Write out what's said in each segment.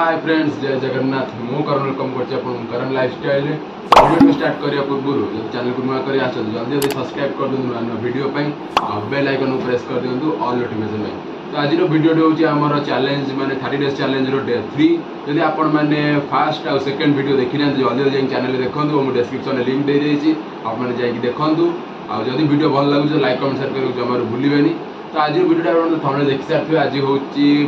Hi friends, जय जगन्नाथ। मु करण welcome करण lifestyle video start करने पूर्व चैनल को नुआ कर जल्दी जल्दी सब्सक्राइब कर दिखाँ नुआ वीडियो बेल आइकन को प्रेस कर दिखाँ ऑल नोटिफिकेशन। तो आज वीडियो हूँ आम चैलेंज माने 30 डेज चैलेंज डे 3। जदि आपण मैंने फास्ट और सेकंड वीडियो देखी ना जल्दी जल्दी चैनल देखूँ, मुझे डिस्क्रिप्शन लिंक दे देती आपने जाकि देखूँ। आदि वीडियो भल लगे लाइक कमेंट शेयर कर जमार भूलें। तो आज वीडियो थोड़े देखी सारे आज हूँ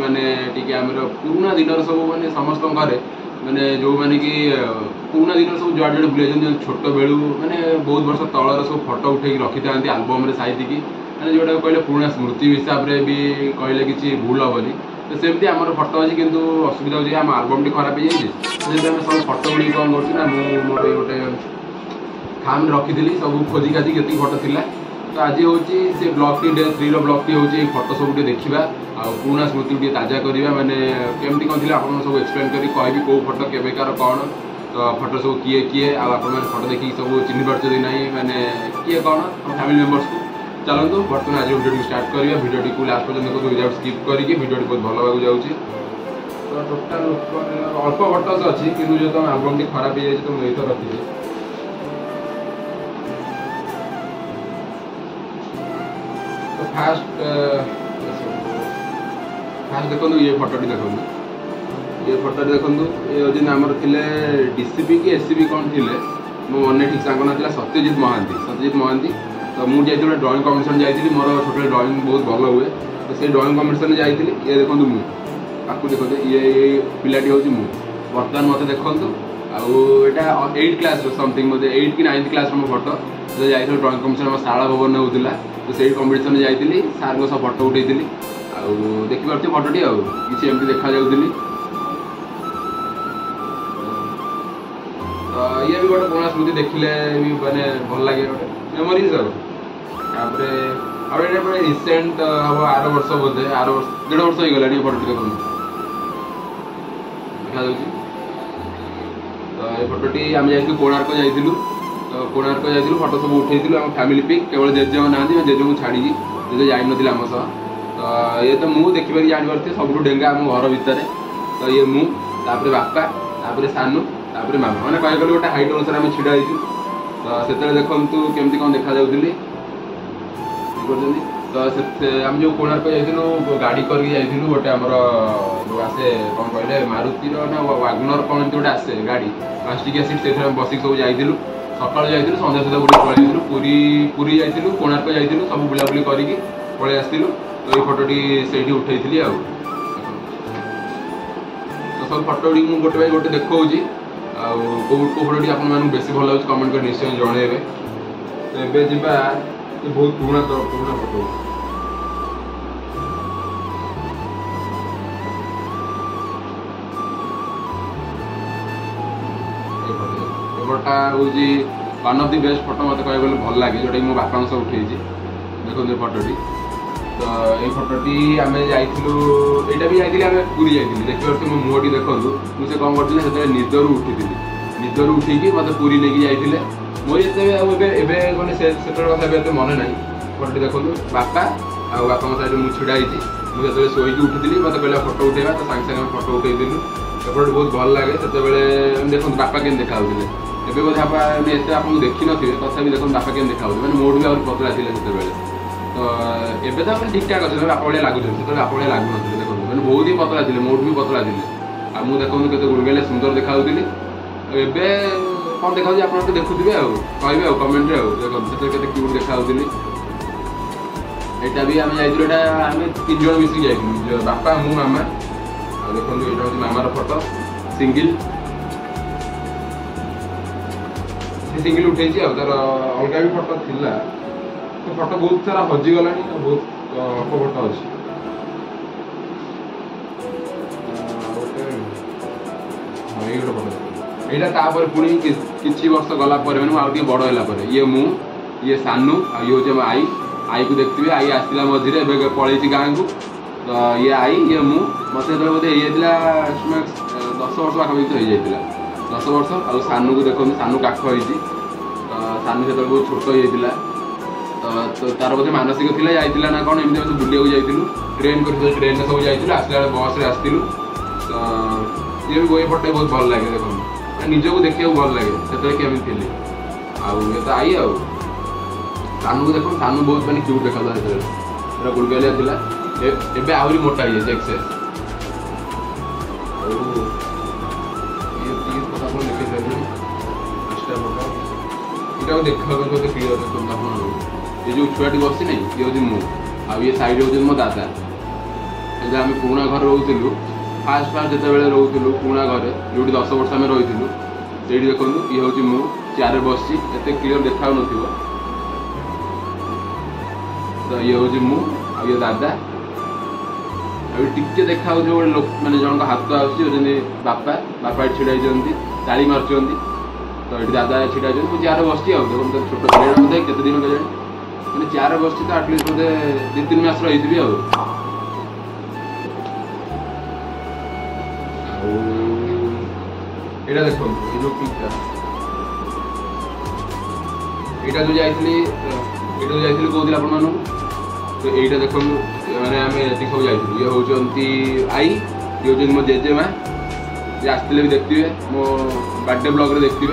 माने टी आम पुराना दिन सब माने समस्त घरे माने जो माने कि पुराना दिन सब जुआड़ जुआड़े बुले छोट बेलू माने बहुत वर्ष तलर सब फोटो उठे रखी था आलबम साइतिकी मैंने जोटा कहले पुराना स्मृति हिसाब से भी कहले कि भूल हेनी। तो सेमती आम फोटो अच्छी कितु असुविधा हो आम आलबम टी खराब हो जाए सब फोटो गुड़ी कौन कर मोर गोटे खाम रखी सब खोजी खाजी के फोटो थी। तो आज हूँ से blog T day 3 blog T हूँ फोटो सब देखा आ पुराना स्मृति टी ताजा करवा मैंने केमती कौन थी आप सब एक्सप्लेन करी कहि कौ फोटो केवेकार कौन। तो फोटो सब किए किए आप फोटो देखिए सब चिन्ह पार्टी ना मैंने किए कौन फैमिली मेम्बर्स को। चलते बर्तमान आज वीडियो स्टार्ट करवा वीडियो को लास्ट पर्यटन देखो विदाउट स्किप करके वीडियो बहुत भल भाग जाऊँगी। तो टोटाल अल्प फोटोज अच्छी कि जो आलबम टी खराब हो जाए तो मुझे रखी। तो फास्ट देखो ये फोटोटी देखो ये हूँ आमर थे डीसीपी कि एससीपी कौन थे मो मन ठीक सांग ना सत्यजित महांती। तो मुझे जाइए ड्रॉइंग कॉम्पिटिशन जाइए मोर छोटे ड्रॉइंग बहुत भल हुए। तो से ड्रॉइंग कॉम्पिटिशन जाइए ये देखो मुझे देखो ये पिलाटी हूँ मु बर्तमान मत देखो आईटा 8 क्लास समथिंग मतलब 8 कि 9th क्लास मो फोटो जो जाइए ड्रॉइंग कॉम्पिटिशन शाला भवन होता। तो से कॉम्पिटिशन जाइए सार सब फोटो उठे देखिपे फोटोटी किसी एमती देखा जाऊली। तो ये भी गोटे पुराना स्मृति देखिले भी माने भल लगे गोटे मेमोरीज रिसेंट हम 8 वर्ष बोधे 8 वर्ष 1.5 वर्ष हो गला फोटो देखो देखा जाऊँ। तो ये फोटोटी आम जा कोणार्क जाइलु। तो कोणार्क जाइलु फोटो सब उठेलु आम फैमिली पिक केवल जेजे ना जेजे को छाड़ी जेजे जान आम सह। तो ये तो मुझे देखिए जानी सब डेंगा आम घर भितर। तो ये मुझे बापा सानू मामा मैंने कह गले गोटे हाइट अनुसार आम छिड़ा हो। तो से देखु केमती कौन देखा जाऊली। तो आम जो कोणार्क जाइलु गाड़ी करके जाइलु गोटे आमर जो आसे कौन कहले मारुतिर ना वागनर कौन गोटे आसे गाड़ी 5 टिकिया सीट से बसिक सब जाइलु सकाल जाइलु संध्या सुधा बुले पलैलु पुरी जाइलु कोणार्क जाइलु सब बुलाबुली करके पलि आसलु। तो ये फोटोटी से उठे थी तो सब फोटो मुझे गोटे बाई गोटे देखा कौ फोटोटी आप बेसी भल लगे कमेंट कर निश्चय जनइबे। तो ये जीवा बहुत पुराना फोटो फोटा हूँ one of the best photo मत कह भल लगे जोटा मो बापा सब उठे देखो फोटोटी। तो ये फोटोटी आम जाइलु यहाँ भी जाइए आम पूरी जाइए देखिए मो मुहटी देखो मुझे कौन कर निदर निदर उठिकी मत पूरी लेकिन जाइए मोर ये से कथा मन ना। फोटोटी देखो बापा आ बापा साइड मुझे छिड़ा मुझे शोक उठी मत कहला फोटो उठेगा। तो सागे सागे फोटो उठेलु फोटो बहुत भल लगे से देखो बापा के देखा एवं बोधे आप देखी नी तथा देखो बापा के देखा मैंने मोट भी आगे पतला थे से। तो एवं तो ठीक ठाक अच्छे बापा भाया लगुन से बापा भाया लगुन देखो मैंने बहुत ही पतला थे मोट भी पतला थे आ मुझे देखो के गुड़गेले सुंदर देखा एवं कौन देखा आप देखुए कहे कमेंट देखो से क्यूट देखा यहाँ भी आम जाइए 3 जन मिसिक जाइए बापा मु मामा आ देखो ये हूँ मामार फोटो सिंगल उठे तार अलग भी फोटो थी। तो फोटो बहुत सारा हजिगला बहुत अल्प फोटो अच्छी यहाँ पुणी किसी वर्ष गला मैंने बड़ है ये मु ये सानू ये हूँ आई को देखते आई आसला मझे पलि गाँव को। तो ये आई ये मु मत बोधे ये 10 वर्ष पाखापाखि तो हो जाता 10 वर्ष आ सानू को देखो सानू काख हो सानू से बहुत छोट होता। तो तार बोधे मानसिक थी जाइला ना कौन एमती बुलिया जाइलु ट्रेन कर ट्रेन सब जाइलु आसला बस रे आसलु। तो सी भी वही फटो बहुत भल लगे देख निजक देखा भल लगे से केमी थी आए तो आई सानू को देख सानू बहुत मैंने क्यूट देखा पूरा गुड़गलिया था एवं आहरी मोटा हो जाए एक्सेस देखा क्लीयर ये जो छुआटी बसी ना ये हूँ मुझे ये साइड हूँ मो दादा जब आम पुणा घर रोलू फास्ट फास्ट जो रोलू पुणा घर जो 10 वर्ष आम रही से देखो ये हूँ मु चेयर बस क्लीयर देखा तो ये हूँ मु ये दादा टे देखा मैंने जन हाथ आसुच्च बापा बापा छिड़ा ताली मार्च तो ये दादा छिड़ा मुझे चेयर बस देखो छोट पिले केते दिन के मैंने चेयर बस तो आटलिस्ट बोधे 2-3 मास रही यहाँ देखो ये जो पिकटा यहाँ जो जाइली कौन आप तो यहाँ देखो मैंने आम ये सब जाइए ये हूँ आई ये हूँ मो जेजेमा ये आसते भी देखते मो बर्थडे ब्लॉग रे देखते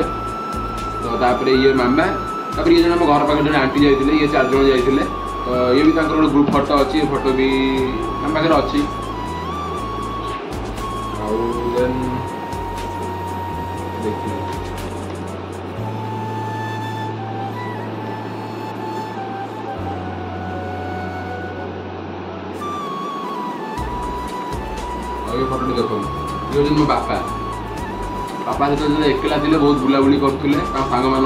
तो तापर ये मामा तापर ये जन घर पाखे जन आंटी जाते ये 4 जन जाते तो ये भी गोटे ग्रुप फोटो अच्छी फोटो भी आम पाखे अच्छी देखिए ये फोटो देखो ये हूँ मो बापा बापा जो एकला थे बहुत बुलाबुली करते सांग मान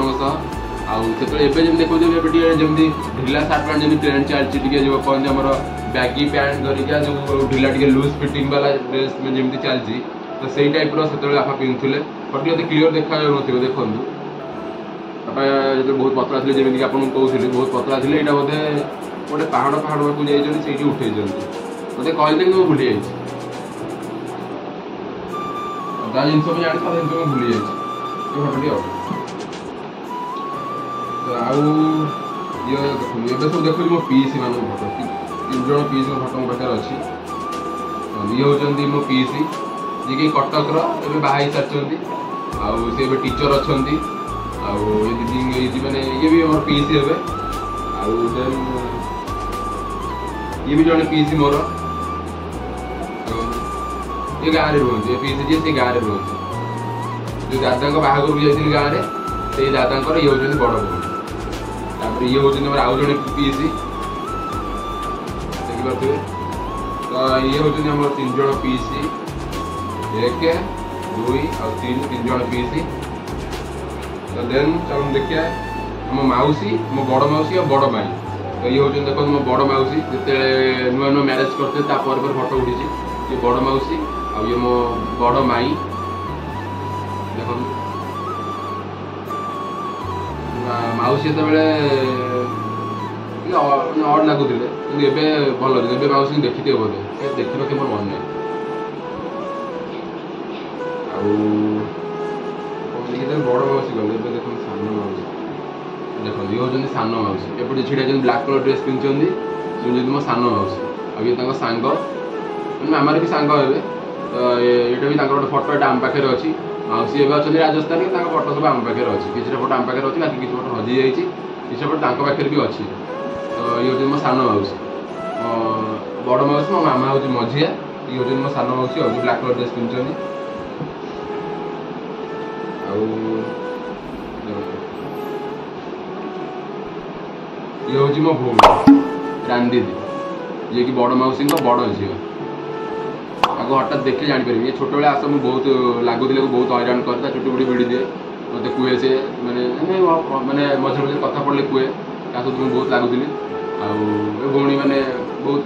आते देखो जमी ढिला सार्ट पैंट जमी ट्रेंड चलती जो कहते आम बैगी पैंट धरिका जो ढिला टे लुज फिटिंग वाला ड्रेस में जमी चलती तो से टाइप से बापा पिंधुले फोटो ये क्लीयर देखा देखो बापा जो बहुत पतला थे जमीन आपको कहते बहुत पतला थे यहाँ बोधे गोटे पहाड़ को जाइए उठे मत कहले कि भूली जाइए अदा जिन भी जानी सब जिन भूली जाइए ये सब देखो मो पीसी मान फोटो 3 जन पीसी फोटो मो पाखे अच्छी ये हूँ मो पीसी जी कि कटक बाहर सारी आए टीचर अच्छा ये दीदी मैंने ये भी मोर पीसी हे देन ये भी जड़े पीसी मोर ये गाँव में रुहत ये पीसी जी से गाँव में रुहत जो दादा बाहागर भी जाती गाँव में से दादा ये हूँ बड़ भूमि ये हूँ मोर आउ जड़े पीसी देखिपे तो ये हूँ आम 3 जन पीसी 1 2 और 3 जन पीसी तो देन चलो देखिए मो मौसी मो बड़ मौसी और बड़ माई तो ये हूँ देखो मो बड़ मौसी जिते नुआ नुआ मैरेज करते फोटो उठी ये बड़ मौसी आ ये मो बड़ माई देखो मौसी जो अड लगुले कि भल मौसी देखी थे बोधे देखी रखे मोर मन नहीं बड़ मौसी गले देख सान मौसी देखो ये हूँ सान मौसी एपटे छिड़ा ब्लाक कलर ड्रेस पिंधुंट मो सान मौसी आ ये सांग मामार भी सांग हे तो ये भी गोटे फोटो आम पाखे अच्छी मौसी एवं अच्छा राजस्थान फोटो सब आम पाखे अच्छी किसी फोटो आम पाखे अच्छी बाकी किसी फोटो हजि जाइए किसी फोटो पाखे भी अच्छी तो ये हूँ मो सान मौसी बड़ मौसी मो मामा हूँ मझिया ये हूँ मो सान मौसी और ब्लाक कलर ड्रेस पिंधुंट ये हूँ मो भूमि रानी दीदी जी कि बड़ मौसी बड़ झील आगे हठात देखिए जापर ये छोट बेले आस मुझे बहुत लगुले बहुत हैरान करता चुटी बुटी भिड़ी दिए मत कहे से मैंने मैंने मझे मझे कथा पड़े कहे क्या सहित मुझे बहुत लगुली आनी मैंने बहुत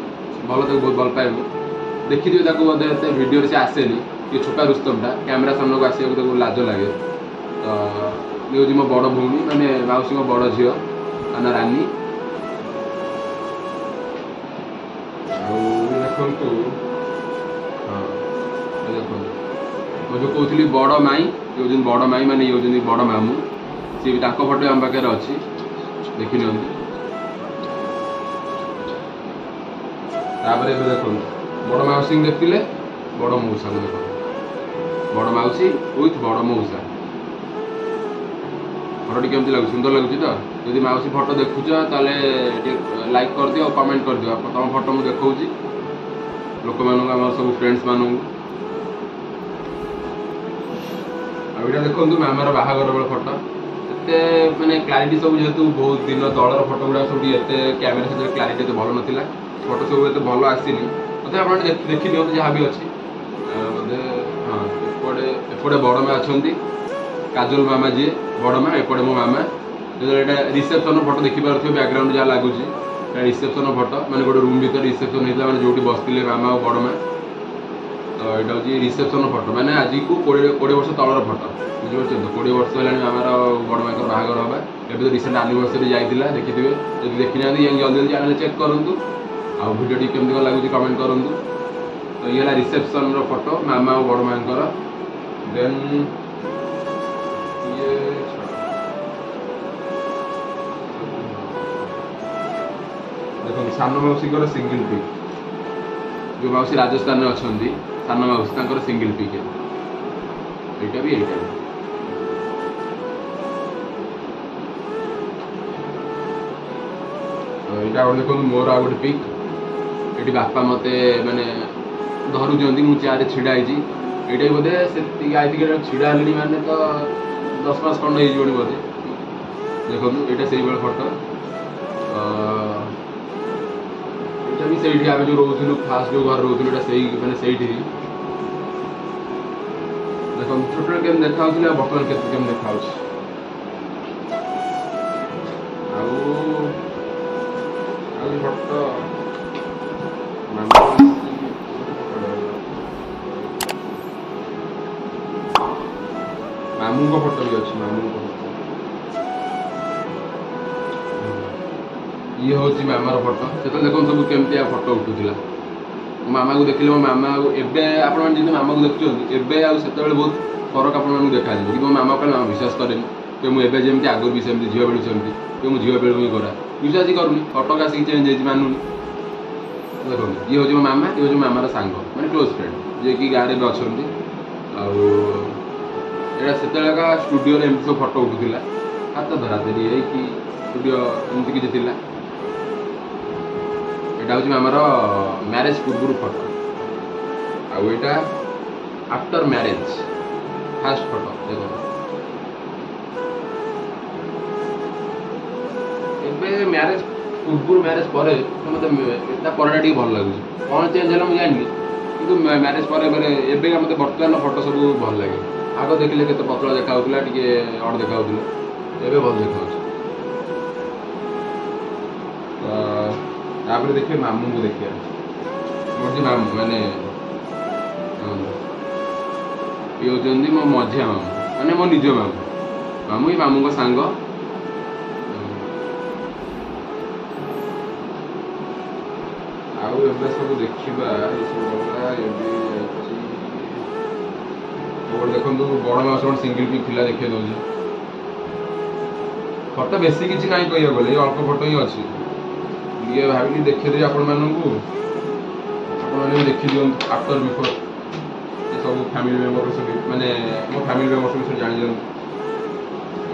भल तक बहुत भल पाए देखी थी बोधे भिडियो से आसेनी ये छोटा रुस्तमटा कैमेरा सामने को आसो लाज लगे तो ये हूँ मो बड़ भूमि मैंने मौसी बड़ झील आना रानी देखु हाँ देखो मैं जो कहती बड़ माई ये हूँ बड़ माई मैंने ये हूँ बड़ मामू सी भी फोटो आम पाखे अच्छी देखी नि तापर देखो बड़ मौसी देखते बड़ मौसा को देख बड़ मौसी विथ बड़ मौसा फटोटी केमती लगुच सुंदर लगुच तो जदि मौसी फोटो देखुच ताले लाइक कर दियो कमेंट कर दियो तुम फोटो मुझे देखौची लोक मानक आम सब फ्रेंड्स मानक आईटा देखो मामार बाहागर बेल फोटो एते माने क्लारिटी सब जेहेतु बहुत दिन तलर फोटो गुड़ा सब एते कैमेरा से क्लारिटी एते भल नथिला फोटो सब एते भल आसीनी तथे आप देखि दियंतु जहाँ भी अच्छी हाँ एपटे बड़ माँ अच्छा काजल मामा जी बड़ माँ एपटे मो मामा जो रिसेप्शन फोटो देखिपे बैकग्राउंड जहाँ लगुच रिसेप्शन फोटो माने गोटे रूम भर रिसेप्शन होता है जो बसते मामा और बड़ माँ तो यहाँ हूँ रिसेप्शन फोटो मैंने आज को 20 वर्ष तलर फोटो बुझे तो 20 वर्ष है मामार बड़ माँ बाहागर हाँ एवं तो रिसेंट आनिवर्सरी जाइए देखिए जब देखी ना जल्दी जल्दी चैनल चेक करूँ आ भिडियो केमती लगुच कमेंट करूँ तो ये रिसेप्शन फोटो मामा और बड़ माँ देन ये देखो सान मौसी सिंगल पिक जो मौसी राजस्थान में अच्छा सान मौसी सिंगल पिक यहाँ भी यहाँ देखो मोर आ गोटे पिक ये बापा मत माने धरुंच मुझे चेयर छिड़ा ये बोधे से छिड़ा हल माने तो 10 मास खंड हो बोधे देखो ये से फोटो ये भी से आम जो रोलु फास्ट जो घर रोलु मैंने से देखो छोटे केम देखा बर्तमान केम देखा फोटो मामू को फोटो भी अच्छी मामू को ये हूँ मामार फोटो से देखो सब केमती फोटो उठूला मामा को देखिले मो मामा एवं आप मामा को देखुं एवं बहुत फरक आप देखा कि मो मामा कहले मामा विश्वास करें कि मुझे जमी आगुरी भी सेमती झील बेलू सेमती कि मुझे झील बेलू ही करा विश्वास ही करूनी कटक आसिक चेंज हो मानुनी देखो ये हूँ मो मामा ये हूँ मामार सांग मैंने क्लोज फ्रेंड जी कि गाँव में अच्छा से स्टूडियो एमती सब फोटो उठूला हाथ धरा धरी कि स्टूडियो एमती किसी थी यहाँ हूँ आमर मैरेज पूर्व photo आईटा after marriage fast photo देखो ए मैरेज पूर्व मैरेज पर मतलब भल लगुच कौन चेंज है मुझे जानी कि मैरेज पर मतलब बर्तमान फोटो सब भल लगे आग देखिले के पतला देखा अड़ देखा भल देखा तापर देखिए मामू को देखिए मोर जी मामू मैंने ये होती मो मझिया मामू मैंने मो निज मामू मामू ही मामू का सांग आउ सब देखा देखो बड़ मास सिंगल पिक थी देखिए दौर फोटो बेसी किसी ना कह गले अल्प फोटो ही अच्छी ये भाविक देखिए आपण मानू आपने देखी दिखाँ आफ्टर बिफोर ये सब फैमिली मेंबर सब माने मो फैमिली मेंबर सब जान दिखाँ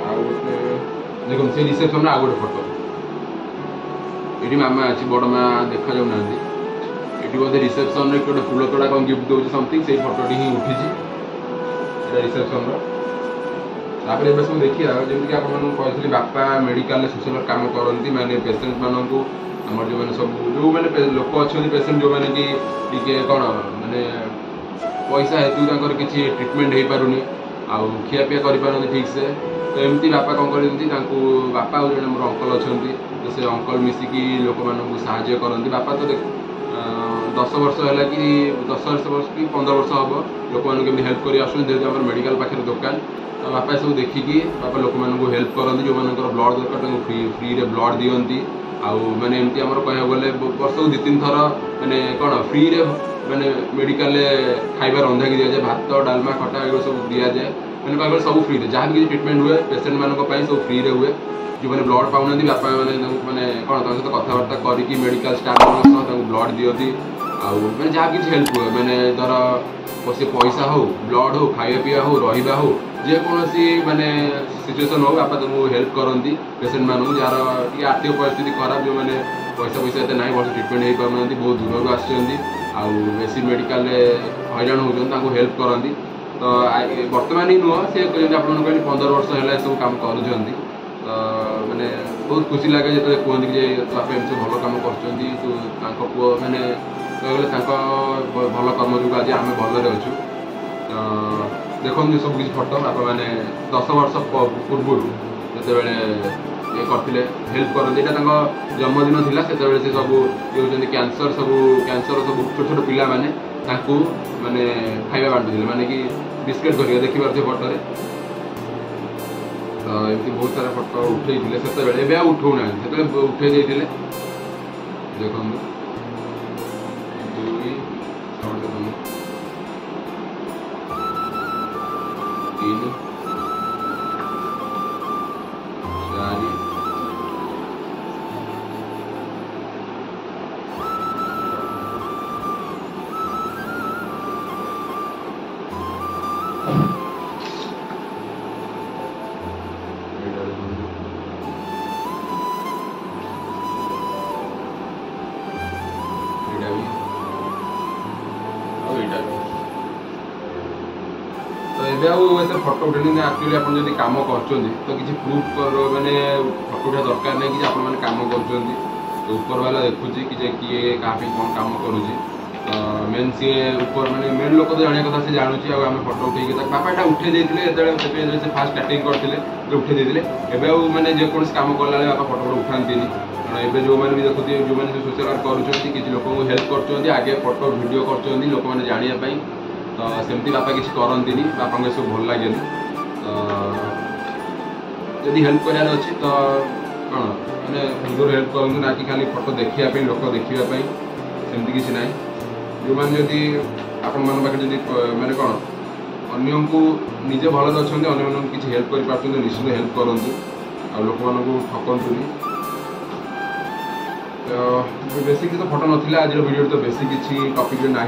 आ देखो से रिसेप्शन आ गए फोटो ये मामा अच्छी बड़ माँ देखा जाऊना ये बोधे रिसेप्शन गोटे फूल तोड़ा कौन गिफ्ट दूसरी समथिंग से फोटोटी ही उठी रिसेप्शन तापर ये सब देखिए जमीक आपको बापा मेडिकल सोशल काम करती माने पेसेंट मानक आम जो मैंने सब जो मैंने लोक अच्छा पेसेंट जो मैंने कि कौन माने पैसा हेतु किसी ट्रिटमेंट हो पारुनी आउ खियापिया कर ठीक से तो एमती बापा कौन करती बापा और जो मोर अंकल अच्छा तो से अंकल मिसिकी लोक मानक साहाय्य करती बापा तो 10 वर्ष है कि 10 वर्ष कि 15 वर्ष हम लोक मैंने हेल्प कर आसम मेडिकल पाखे दुकान तो बापा सब देखिकी बापा लोक मानक हेल्प करती जो मान ब्लड दरकार फ्री रे ब्लड दिखती आउ मैंने एमती आम कह गले वर्ष को 2-3 थर मैंने कौन फ्री रे मैंने मेडिकल खाइबा रंधा की दिजाए भात डालमा खटा ये सब दि जाए मैंने कह सब फ्री रे जहाँ भी किसी ट्रिटमेंट हुए पेसेंट मानक सब फ्री रे हुए जो मैंने ब्लड पाऊना बापा मैंने कौन सहित कथबार्ता करके मेडिकल स्टाफ ब्लड दिखती आउ मैंने जहाँ किसी हेल्प हुए मैंने धर से पैसा हो ब्लड हो खाଇବା ପିଇବା हो रहा हो जेकोसी माने सिचुएसन हो आप तुमको हेल्प करती पेसेंट मानू जार टी आर्थिक परिस्थिति खराब जो मैंने पैसा पैसा एत ना भल ट्रिटमेंट हो पार बहुत दूर आसी मेडिकल हईराण होती हेल्प करती तो बर्तमान ही नुह सी आप कहली 15 वर्ष है सब कम कर मैंने बहुत खुशी लगे जो कहते कि बापा एम सब भल कम कर पुओ मैंने कहले भल कर्म जो आज आम भलरे अच्छु देखो सब किसी फटो बापा मैंने 10 वर्ष पूर्व जो ये करते हेल्प करते जन्मदिन थी से सब ये होती कैंसर सब छोट छोट पिला माने माने खाଇବା बांटुले माने कि बिस्केट करके देखिपे फटोरे तो एमती बहुत सारा फटो उठे से उठौ ना उठे देते देखो 2 3 4 तो ये फटो उठे एक्चुअली आप कम कर तो किसी प्रूफ कर मैंने फटो उठा दरकार नहीं कि आप कम कर तो ऊपर वाला देखुची कि किए क्या कौन कम करुँच मेन सी ऊपर मैंने मेन लोक तो जाना कथा से जानूँ आम फटो उठे बापा यहाँ उठे देते से फास्ट स्टार्टिंग करते उठे देते एवं मैंने जेकोसी कम कला बापा फटो उठाती कारण एवं जो मैंने भी देखते जो मैंने सोशल वर्क कर लोक हेल्प कर आगे फटो वीडियो कर लोक मैंने जानापी तो सेमती बापा किसी करती बापा को सब भल लगे जदि हेल्प करार अच्छी तो कौन मैंने दूर हेल्प करूँ ना कि खाली फटो देखापी लोक देखापी सेमती किसी ना जो मैंने जदि आपण मान पाखे जदि मैंने कौन अन्य को निजे भल अच्छा अन्य किसी हेल्प कर निश्चित हेल्प करूँ आ लोक मानू ठकंतुनी तो बेसी किसी तो फटो नाला आज वीडियो तो बेसी किसी टॉपिक ना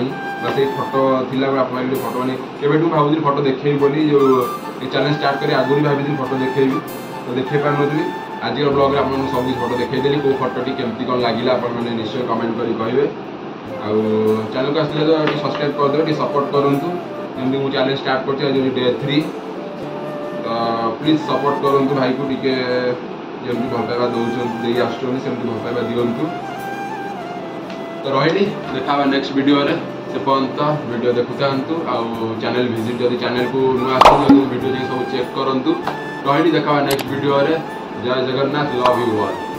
बस ये फटो थिला आप फटो मैंने केवेठू भावुली फटो देखेबी बोली जो चैलेंज स्टार्ट कर आगुरी भाभी फटो देखेबी तो देखे पार नी आज ब्लॉग आप सब फटो देखईदेली कौ फटोटी केमती कौन लगे आपने निश्चय कमेंट कर कहे चैनल को आसले तो सब्सक्राइब करदे सपोर्ट करूँ जमी मुझे चैलेंज स्टार्ट कर डे 3 तो प्लीज सपोर्ट करूँ भाई को टिके जमी भल पाइबा दे आसमती भल पाइबा दिंतु तो रही देखा नेक्स्ट वीडियो से पर्यंत वीडियो देखु था चैनल विजिट जदि चैनल को नुआ वीडियो सब चेक करूँ रही देखा नेक्स्ट वीडियो जय जगन्नाथ लव यू ऑल।